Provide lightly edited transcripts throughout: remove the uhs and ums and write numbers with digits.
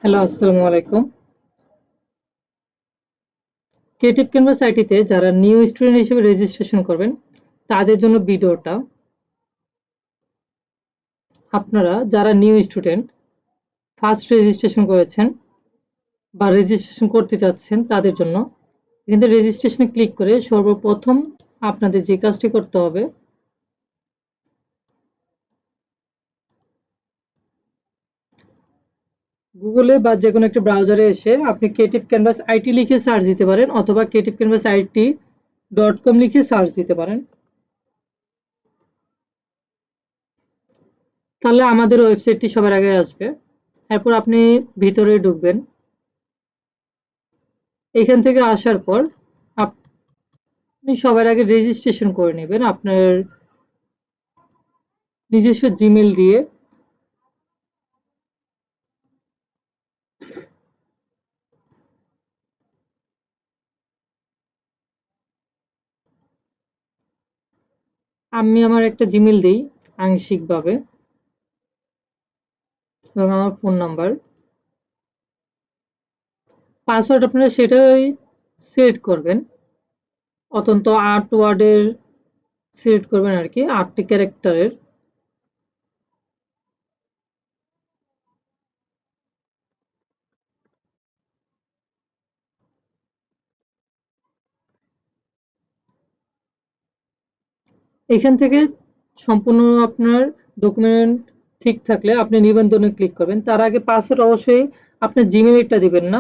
Hello, আসসালামু আলাইকুম। Creative canvas আইটিতে যারা নিউ স্টুডেন্ট হিসেবে রেজিস্ট্রেশন করবেন, তাদের জন্য ভিডিওটা। আপনারা যারা নিউ স্টুডেন্ট, ফার্স্ট রেজিস্ট্রেশন করেছেন বা রেজিস্ট্রেশন করতে চাচ্ছেন তাদের জন্য। এখানে রেজিস্ট্রেশনে ক্লিক করে সর্বপ্রথম আপনাদের যে কাজটি করতে হবে, গুগলে বা যেকোনো একটা ব্রাউজারে এসে আপনি ক্রিয়েটিভ ক্যানভাস আইটি লিখে সার্চ দিতে পারেন অথবা ক্রিয়েটিভ ক্যানভাস আইটি.com লিখে সার্চ দিতে পারেন। তাহলে আমাদের ওয়েবসাইটটি সবার আগে আসবে। এরপর আপনি ভিতরে ঢুকবেন। এখান থেকে আসার পর আপনি সবার আগে রেজিস্ট্রেশন করে নেবেন আপনার নিজস্ব জিমেল দিয়ে। আমি আমার একটা জিমেল দিই আংশিকভাবে, এবং আমার ফোন নাম্বার, পাসওয়ার্ড আপনারা সেটাই সিলেক্ট করবেন। অত্যন্ত ৮ ওয়ার্ডের সিলেক্ট করবেন আর কি, ৮টি ক্যারেক্টারের। এখান থেকে সম্পূর্ণ আপনার ডকুমেন্ট ঠিক থাকলে আপনি নিবন্ধনে ক্লিক করবেন। তার আগে পাসওয়ার্ড অবশ্যই আপনার জিমেইলটা দিবেন না,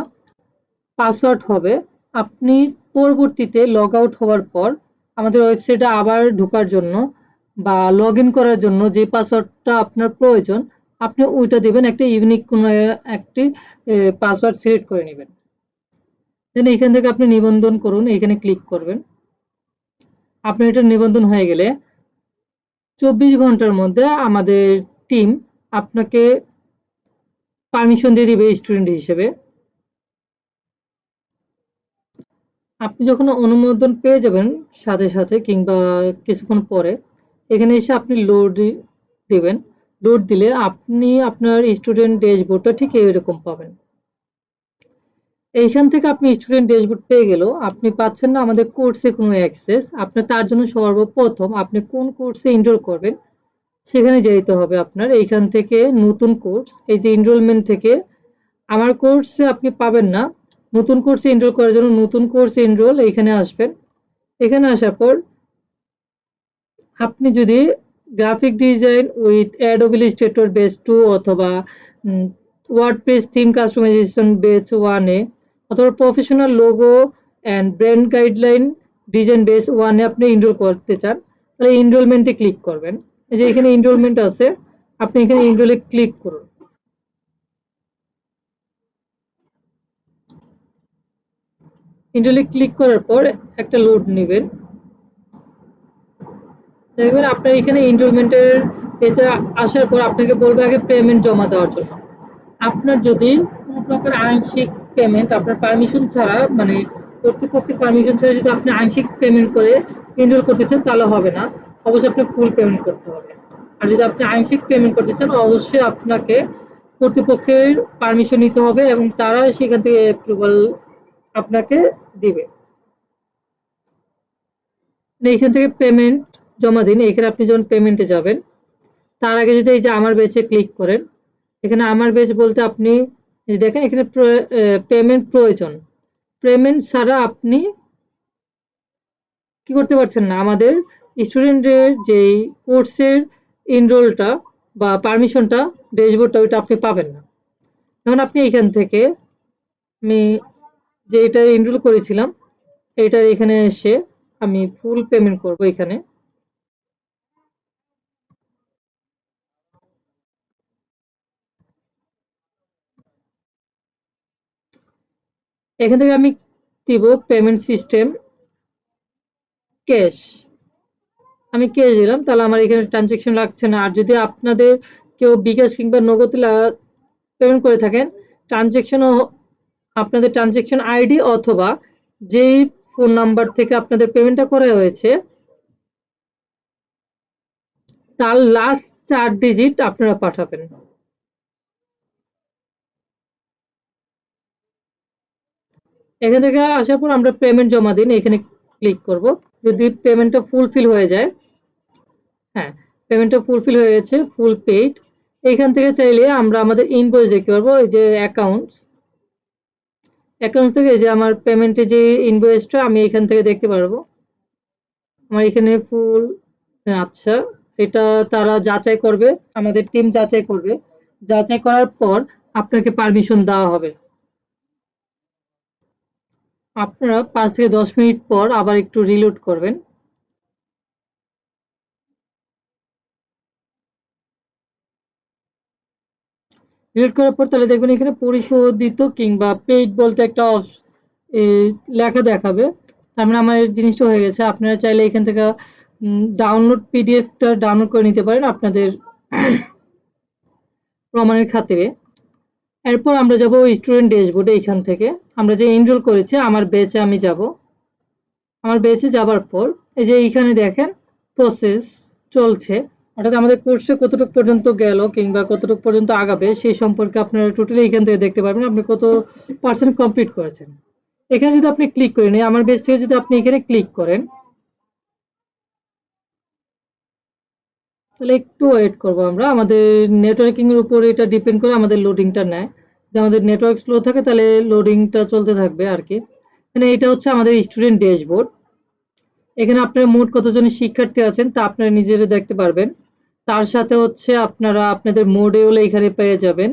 পাসওয়ার্ড হবে। আপনি পরবর্তীতে লগ আউট হওয়ার পর আমাদের ওয়েবসাইটে আবার ঢোকার জন্য বা লগ ইন করার জন্য যে পাসওয়ার্ডটা আপনার প্রয়োজন, আপনি ওইটা দিবেন। একটা ইউনিক কোনো একটি পাসওয়ার্ড সিলেক্ট করে নেবেন। দেন এখান থেকে আপনি নিবন্ধন করুন, এখানে ক্লিক করবেন। আপনার এটা নিবন্ধন হয়ে গেলে ২৪ ঘন্টার মধ্যে আমাদের টিম আপনাকে পারমিশন দিয়ে দিবে স্টুডেন্ট হিসেবে। আপনি যখন অনুমোদন পেয়ে যাবেন সাথে সাথে কিংবা কিছুক্ষণ পরে, এখানে এসে আপনি লোড দিবেন। লোড দিলে আপনি আপনার স্টুডেন্ট ড্যাশবোর্ডটা ঠিক এরকম পাবেন। এইখান থেকে আপনি স্টুডেন্ট ড্যাশবোর্ড পেয়ে গেলেও আপনি পাচ্ছেন না আমাদের কোর্সে কোনো অ্যাক্সেস। আপনার তার জন্য সর্বপ্রথম আপনি কোন কোর্সে এনরোল করবেন সেখানে যেতে হবে আপনার। এইখান থেকে নতুন কোর্স, এই যে এনরোলমেন্ট থেকে আমার কোর্সে আপনি পাবেন না। নতুন কোর্সে এনরোল করার জন্য নতুন কোর্স এনরোল এইখানে আসবেন। এখানে আসার পর আপনি যদি graphic design with Adobe Illustrator base 2 অথবা ওয়ার্ডপ্রেস থিম কাস্টমাইজেশন বেস 1 এ অথবা professional logo and brand guideline design base 1 এ আপনি এনরোল করতে চান, তাহলে এনরোলমেন্টে ক্লিক করবেন। এই যে এখানে এনরোলমেন্ট আছে, আপনি এখানে এনরোলে ক্লিক করুন। এনরোলে ক্লিক করার পর একটা লোড নেবেন। দেখবেন আপনার এখানে এনরোলমেন্টের এটা আসার পর আপনাকে বলবে আগে পেমেন্ট জমা দেওয়ার জন্য। আপনার যদি কোনো প্রকার আংশিক পেমেন্ট আপনার পারমিশন ছাড়া, মানে কর্তৃপক্ষের পারমিশন ছাড়া যদি আপনি আংশিক পেমেন্ট করে এনরোল করতে চান তাহলে হবে না। অবশ্যই আপনাকে ফুল পেমেন্ট করতে হবে। আর যদি আপনি আংশিক পেমেন্ট করতে চান অবশ্যই আপনাকে কর্তৃপক্ষের পারমিশন নিতে হবে এবং তারা সেখান থেকে অ্যাপ্রুভাল আপনাকে দিবে। এখান থেকে পেমেন্ট জমা দিন। এখানে আপনি যখন পেমেন্টে যাবেন তার আগে যদি এই যে আমার ব্যাচে ক্লিক করেন, এখানে আমার ব্যাচ বলতে আপনি দেখেন এখানে পেমেন্ট প্রয়োজন। পেমেন্ট ছাড়া আপনি কি করতে পারছেন না, আমাদের স্টুডেন্টের যেই কোর্সের এনরোলটা বা পারমিশনটা ড্যাশবোর্ডটা ওইটা আপনি পাবেন না। এখন আপনি এখান থেকে আমি যে এটা এনরোল করেছিলাম এটার এখানে এসে আমি ফুল পেমেন্ট করব। এখানে এখান থেকে আমি দিব পেমেন্ট সিস্টেম ক্যাশ। আমি ক্যাশ দিলাম, তাহলে আমার এখানে ট্রানজেকশন লাগছে না। আর যদি আপনাদের কেউ বিকাশ কিংবা নগদ পেমেন্ট করে থাকেন, ট্রানজেকশনও আপনাদের ট্রানজেকশন আইডি অথবা যেই ফোন নাম্বার থেকে আপনাদের পেমেন্টটা করা হয়েছে তার লাস্ট 4 ডিজিট আপনারা পাঠাবেন। এখান থেকে আসার পর আমরা পেমেন্ট জমা দিন এখানে ক্লিক করব। যদি পেমেন্টটা ফুলফিল হয়ে যায়, হ্যাঁ পেমেন্টটা ফুলফিল হয়ে গেছে, ফুল পেইড। এখান থেকে চাইলে আমরা আমাদের ইনভয়েস দেখতে পারবো, এই যে অ্যাকাউন্টস থেকে এই যে আমার পেমেন্টের যে ইনভয়েসটা আমি এখান থেকে দেখতে পারবো। আমার এখানে ফুল, আচ্ছা এটা তারা যাচাই করবে, আমাদের টিম যাচাই করবে, যাচাই করার পর আপনাকে পারমিশন দেওয়া হবে। আপনারা 5 থেকে 10 মিনিট পর আবার একটু রিলোড করবেন। রিলোড করার পর তাহলে দেখবেন এখানে পরিশোধিত কিংবা পেইড বলতে একটা লেখা দেখাবে। তার মানে আমার এই জিনিসটা হয়ে গেছে। আপনারা চাইলে এখান থেকে ডাউনলোড পিডিএফটা ডাউনলোড করে নিতে পারেন আপনাদের প্রমাণের খাতিরে। এরপর আমরা যাব স্টুডেন্ট ড্যাশবোর্ডে। এইখান থেকে আমরা যে এনরোল করেছি আমার ব্যাচে আমি যাব। আমার ব্যাচে যাবার পর এই যে এইখানে দেখেন প্রসেস চলছে, অর্থাৎ আমাদের কোর্সে কতটুকু পর্যন্ত গেল কিংবা কতটুকু পর্যন্ত আগাবে সেই সম্পর্কে আপনারা টোটালি এখান থেকে দেখতে পারবেন আপনি কত পার্সেন্ট কমপ্লিট করেছেন। এখানে যদি আপনি ক্লিক করেন, আমার ব্যাচ থেকে যদি আপনি এখানে ক্লিক করেন, তাহলে একটু ওয়েট করব আমরা। আমাদের নেটওয়ার্কিং এর উপরে এটা ডিপেন্ড করে আমাদের লোডিংটা নেয়। যদি আমাদের নেটওয়ার্ক স্লো থাকে তাহলে লোডিংটা চলতে থাকবে আর কি। মানে এটা হচ্ছে আমাদের স্টুডেন্ট ড্যাশবোর্ড। এখানে আপনার মোট কতজন শিক্ষার্থী আছেন তা আপনারা নিজেরা দেখতে পারবেন। তার সাথে হচ্ছে আপনারা আপনাদের মডিউল এখানে পেয়ে যাবেন।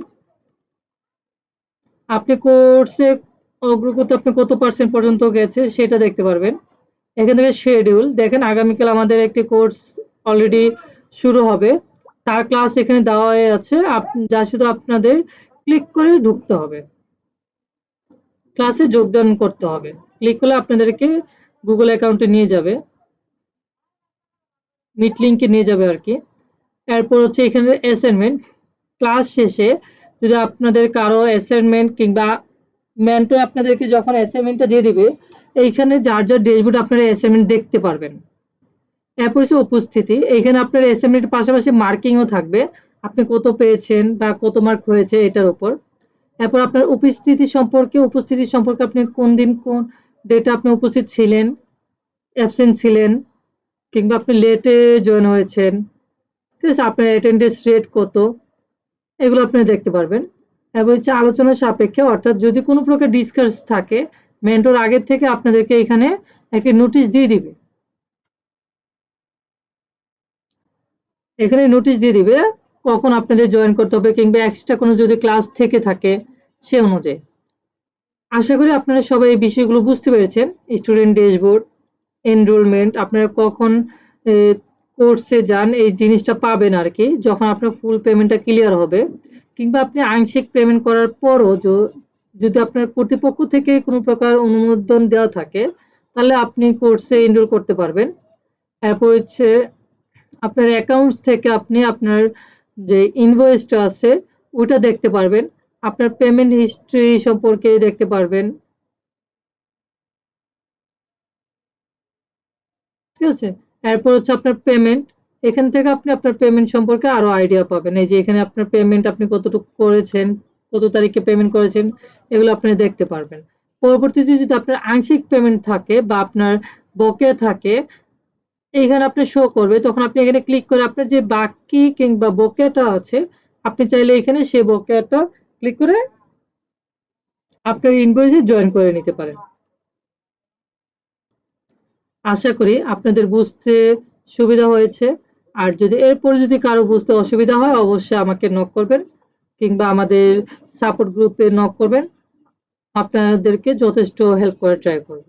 আপনি কোর্সে অগ্রগতি আপনি কত পার্সেন্ট পর্যন্ত গেছে সেটা দেখতে পারবেন। এখান থেকে শিডিউল দেখেন, আগামীকাল আমাদের একটি কোর্স অলরেডি শুরু হবে, তার ক্লাস এখানে দেওয়া হয়ে আছে, যা শুধু আপনাদের ক্লিক করে ঢুকতে হবে, ক্লাসে যোগদান করতে হবে। ক্লিক করলে আপনাদেরকে গুগল অ্যাকাউন্টে নিয়ে যাবে, মিট লিঙ্কে নিয়ে যাবে আর কি। এরপর হচ্ছে এখানে অ্যাসাইনমেন্ট। ক্লাস শেষে যদি আপনাদের কারো অ্যাসাইনমেন্ট কিংবা মেন্টর আপনাদেরকে যখন অ্যাসাইনমেন্টটা দিয়ে দিবে, এইখানে যার যার ড্যাশবোর্ডে আপনারা অ্যাসাইনমেন্ট দেখতে পারবেন। এরপর হচ্ছে উপস্থিতি। এইখানে আপনার অ্যাসাইনমেন্টের পাশাপাশি মার্কিংও থাকবে, আপনি কত পেয়েছেন বা কত মার্ক হয়েছে এটার উপর। এরপর আপনার উপস্থিতি সম্পর্কে আপনি কোন দিন কোন ডেটে আপনি উপস্থিত ছিলেন, অ্যাবসেন্ট ছিলেন কিংবা আপনি লেটে জয়েন হয়েছেন, ঠিক আছে, আপনার অ্যাটেন্ডেন্স রেট কত, এগুলো আপনি দেখতে পারবেন। এবং হচ্ছে আলোচনার সাপেক্ষে, অর্থাৎ যদি কোনো প্রকার ডিসকাস থাকে মেন্টর আগের থেকে আপনাদেরকে এখানে একটি নোটিশ দিয়ে দিবে, এখানে নোটিশ দিয়ে দিবে কখন আপনাদের জয়েন করতে হবে কিংবা এক্সট্রা কোনো যদি ক্লাস থেকে থাকে সে অনুযায়ী। আশা করি আপনারা সবাই এই বিষয়গুলো বুঝতে পেরেছেন। স্টুডেন্ট ড্যাশবোর্ড, এনরোলমেন্ট, আপনারা কখন কোর্সে যান এই জিনিসটা পাবেন আর কি, যখন আপনার ফুল পেমেন্টটা ক্লিয়ার হবে কিংবা আপনি আংশিক পেমেন্ট করার পরও যদি আপনার কর্তৃপক্ষ থেকে কোনো প্রকার অনুমোদন দেওয়া থাকে তাহলে আপনি কোর্সে এনরোল করতে পারবেন। এরপর হচ্ছে আপনার অ্যাকাউন্টস থেকে আপনি আপনার যে ইনভয়েসটা আছে ওটা দেখতে পারবেন, আপনার পেমেন্ট হিস্ট্রি সম্পর্কে দেখতে পারবেন, ঠিক আছে। এরপর হচ্ছে আপনার পেমেন্ট, এখান থেকে আপনি আপনার পেমেন্ট সম্পর্কে আরো আইডিয়া পাবেন। এই যে এখানে আপনার পেমেন্ট আপনি কতটুকু করেছেন, কত তারিখে পেমেন্ট করেছেন, এগুলো আপনি দেখতে পারবেন। পরবর্তীতে যদি আপনার আংশিক পেমেন্ট থাকে বা আপনার বকেয়া থাকে, এইখানে আপনি শো করবে, তখন আপনি এখানে ক্লিক করে আপনার যে বাকি কিংবা বকেয়াটা আছে আপনি চাইলে এখানে সেই বকেয়াটা ক্লিক করে আপনার ইনভয়েসে জয়েন করে নিতে পারেন। আশা করি আপনাদের বুঝতে সুবিধা হয়েছে। আর যদি এরপরে যদি কারো বুঝতে অসুবিধা হয় অবশ্যই আমাকে নক করবেন কিংবা আমাদের সাপোর্ট গ্রুপে নক করবেন, আপনাদেরকে যথেষ্ট হেল্প করার ট্রাই করব।